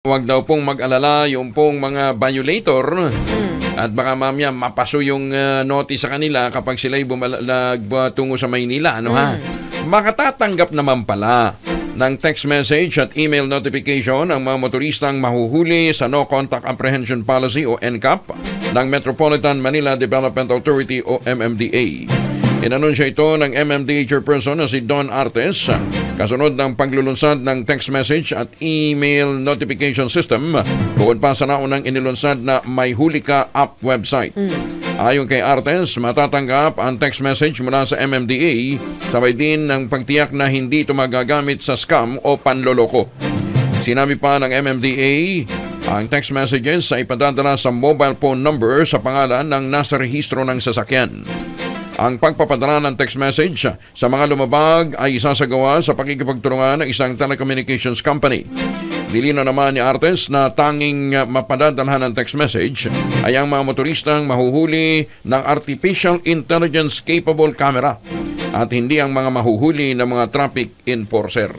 Huwag daw pong mag-alala yung pong mga violator at baka mamaya mapaso yung notice sa kanila kapag sila'y tungo sa Maynila. Ano ha? Makatatanggap naman pala ng text message at email notification ang mga motoristang mahuhuli sa No Contact Apprehension Policy o NCAP ng Metropolitan Manila Development Authority o MMDA. Inanunsyo ito ng MMDA chairperson na si Don Artes kasunod ng paglulunsad ng text message at email notification system bukod pa sa naunang inilunsad na May Huli Ka app website. Ayon kay Artes, matatanggap ang text message mula sa MMDA sabay din ng pagtiyak na hindi ito magagamit sa scam o panloloko. Sinabi pa ng MMDA, ang text messages ay ipadadala sa mobile phone number sa pangalan ng nasa rehistro ng sasakyan. Ang pagpapadala ng text message sa mga lumabag ay isasagawa sa pakikipagtulungan ng isang telecommunications company. Nilinaw naman ni Artes na tanging mapadadalhan ng text message ay ang mga motoristang mahuhuli ng artificial intelligence capable camera at hindi ang mga mahuhuli ng mga traffic enforcer.